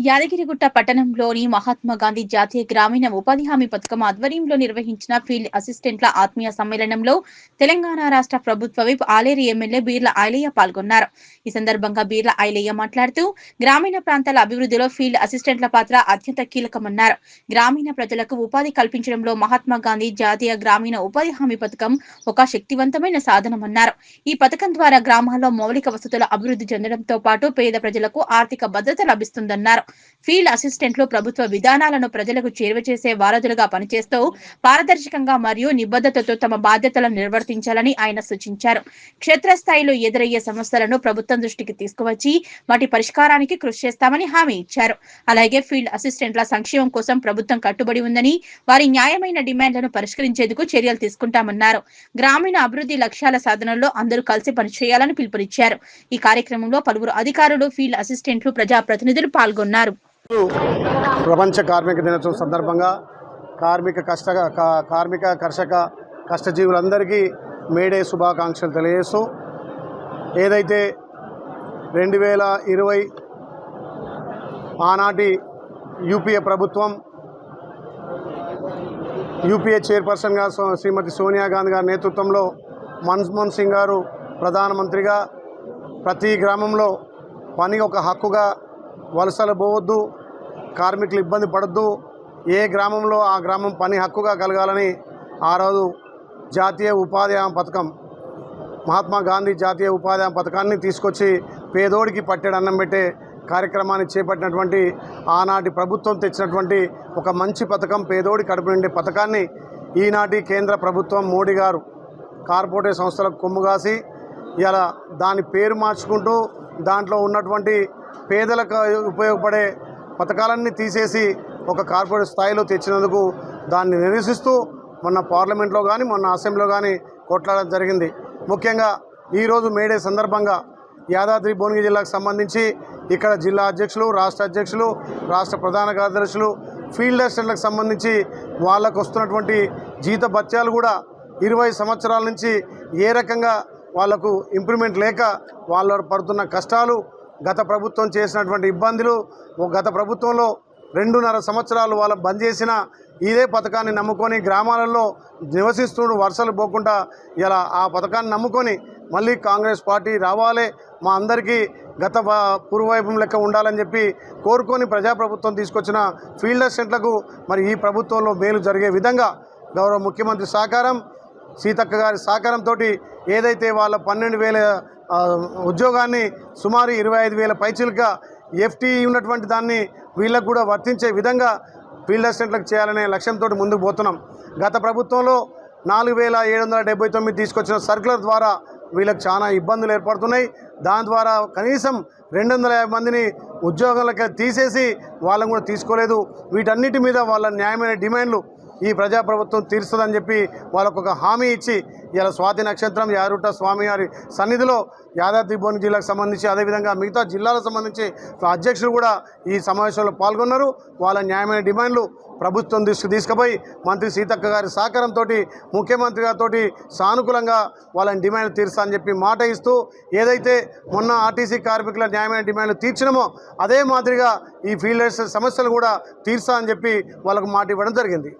యాదగిరిగుట్ట పట్టణంలోని మహాత్మా గాంధీ జాతీయ గ్రామీణ ఉపాధి హామీ పథకం ఆధ్వర్యంలో నిర్వహించిన ఫీల్డ్ అసిస్టెంట్ల ఆత్మీయ సమ్మేళనంలో తెలంగాణ రాష్ట్ర ప్రభుత్వ విప్ ఆలేరు ఎమ్మెల్యే బీర్ల ఐలయ్య పాల్గొన్నారు. ఈ సందర్భంగా బీర్ల ఐలయ్య మాట్లాడుతూ గ్రామీణ ప్రాంతాల అభివృద్ధిలో ఫీల్డ్ అసిస్టెంట్ల పాత్ర అత్యంత కీలకమన్నారు. గ్రామీణ ప్రజలకు ఉపాధి కల్పించడంలో మహాత్మా గాంధీ జాతీయ గ్రామీణ ఉపాధి హామీ పథకం ఒక శక్తివంతమైన సాధనమన్నారు. ఈ పథకం ద్వారా గ్రామాల్లో మౌలిక వసతుల అభివృద్ధి చెందడంతో పాటు పేద ప్రజలకు ఆర్థిక భద్రత లభిస్తుందన్నారు. ఫీల్డ్ అసిస్టెంట్లు ప్రభుత్వ విధానాలను ప్రజలకు చేరువ చేసే వారధులుగా పనిచేస్తూ పారదర్శకంగా మరియు నిబద్ధతతో తమ బాధ్యతలను నిర్వర్తించాలని ఆయన సూచించారు. క్షేత్రస్థాయిలో ఎదురయ్యే సమస్యలను ప్రభుత్వం దృష్టికి తీసుకువచ్చి వాటి పరిష్కారానికి కృషి చేస్తామని హామీ ఇచ్చారు. అలాగే ఫీల్డ్ అసిస్టెంట్ల సంక్షేమం కోసం ప్రభుత్వం కట్టుబడి ఉందని, వారి న్యాయమైన డిమాండ్లను పరిష్కరించేందుకు చర్యలు తీసుకుంటామన్నారు. గ్రామీణ అభివృద్ధి లక్ష్యాల సాధనలో అందరూ కలిసి పనిచేయాలని పిలుపునిచ్చారు. ఈ కార్యక్రమంలో పలువురు అధికారులు, ఫీల్డ్ అసిస్టెంట్లు, ప్రజాప్రతినిధులు పాల్గొన్నారు. ప్రపంచ కార్మిక దినోత్సవం సందర్భంగా కార్మిక కర్షక కష్టజీవులందరికీ మేడే శుభాకాంక్షలు తెలియజేస్తూ, ఏదైతే 2020 ఆనాటి యూపీఏ ప్రభుత్వం యూపీఏ చైర్పర్సన్గా శ్రీమతి సోనియా గాంధీ గారి నేతృత్వంలో మన్మోహన్ సింగ్ గారు ప్రధానమంత్రిగా ప్రతి గ్రామంలో పని ఒక హక్కుగా, వలసలు పోవద్దు, కార్మికులు ఇబ్బంది పడద్దు, ఏ గ్రామంలో ఆ గ్రామం పని హక్కుగా కలగాలని ఆ రోజు జాతీయ ఉపాధి హామీ పథకం, మహాత్మా గాంధీ జాతీయ ఉపాధి హామీ పథకాన్ని తీసుకొచ్చి పేదోడికి పట్టెడు అన్నం పెట్టే కార్యక్రమాన్ని చేపట్టినటువంటి ఆనాటి ప్రభుత్వం తెచ్చినటువంటి ఒక మంచి పథకం, పేదోడి కడుపు నిండే పథకాన్ని ఈనాటి కేంద్ర ప్రభుత్వం మోడీ గారు కార్పొరేట్ సంస్థలకు కొమ్ముగాసి ఇలా దాని పేరు మార్చుకుంటూ దాంట్లో ఉన్నటువంటి పేదలకు ఉపయోగపడే పథకాలన్నీ తీసేసి ఒక కార్పొరేట్ స్థాయిలో తెచ్చినందుకు దాన్ని నిరసిస్తూ మొన్న పార్లమెంట్లో కానీ మొన్న అసెంబ్లీలో కానీ కొట్లాడడం జరిగింది. ముఖ్యంగా ఈరోజు మేడే సందర్భంగా యాదాద్రి భువనగిరి జిల్లాకు సంబంధించి ఇక్కడ జిల్లా అధ్యక్షులు, రాష్ట్ర అధ్యక్షులు, రాష్ట్ర ప్రధాన కార్యదర్శులు, ఫీల్డ్ అసిస్టెంట్లకు సంబంధించి వాళ్ళకు వస్తున్నటువంటి జీత భత్యాలు కూడా 20 సంవత్సరాల నుంచి ఏ రకంగా వాళ్లకు ఇంప్రూవ్మెంట్ లేక వాళ్ళు పడుతున్న కష్టాలు, గత ప్రభుత్వం చేసినటువంటి ఇబ్బందులు, గత ప్రభుత్వంలో 2.5 సంవత్సరాలు వాళ్ళు బంద్ చేసిన ఇదే పథకాన్ని నమ్ముకొని గ్రామాలలో నివసిస్తూ వర్షాలు పోకుండా ఇలా ఆ పథకాన్ని నమ్ముకొని మళ్ళీ కాంగ్రెస్ పార్టీ రావాలి, మా అందరికీ గత పూర్వవైభవం లెక్క ఉండాలని చెప్పి కోరుకొని ప్రజాప్రభుత్వం తీసుకొచ్చిన ఫీల్డ్ అసిస్టెంట్లకు మరి ఈ ప్రభుత్వంలో మేలు జరిగే విధంగా గౌరవ ముఖ్యమంత్రి సహకారం, సీతక్క గారి సహకారంతో ఏదైతే వాళ్ళ 12,000 ఉద్యోగాన్ని సుమారు 25,000 పైచీలుగా ఎఫ్టీ ఉన్నటువంటి దాన్ని వీళ్ళకు కూడా వర్తించే విధంగా ఫీల్డ్ అసిస్టెంట్లకు చేయాలనే లక్ష్యంతో ముందుకు పోతున్నాం. గత ప్రభుత్వంలో 4,779 తీసుకొచ్చిన సర్కులర్ ద్వారా వీళ్ళకి చాలా ఇబ్బందులు ఏర్పడుతున్నాయి. దాని ద్వారా కనీసం 250 మందిని ఉద్యోగాలకు తీసేసి వాళ్ళని కూడా తీసుకోలేదు. వీటన్నిటి మీద వాళ్ళ న్యాయమైన డిమాండ్లు ఈ ప్రజాప్రభుత్వం తీరుస్తుందని చెప్పి వాళ్ళకు ఒక హామీ ఇచ్చి ఇలా స్వాతి నక్షత్రం యారుట స్వామివారి సన్నిధిలో యాదాద్రి భువనగిరి జిల్లాకు సంబంధించి అదేవిధంగా మిగతా జిల్లాలకు సంబంధించి అధ్యక్షులు కూడా ఈ సమావేశంలో పాల్గొన్నారు. వాళ్ళ న్యాయమైన డిమాండ్లు ప్రభుత్వం దృష్టికి తీసుకుపోయి మంత్రి సీతక్క గారి సహకారంతో ముఖ్యమంత్రి గారితో సానుకూలంగా వాళ్ళని డిమాండ్లు తీరుస్తా అని చెప్పి మాట ఇస్తూ, ఏదైతే మొన్న ఆర్టీసీ కార్మికుల న్యాయమైన డిమాండ్లు తీర్చినామో అదే మాదిరిగా ఈ ఫీల్డ్ సమస్యలు కూడా తీర్చా అని చెప్పి వాళ్ళకు మాట ఇవ్వడం జరిగింది.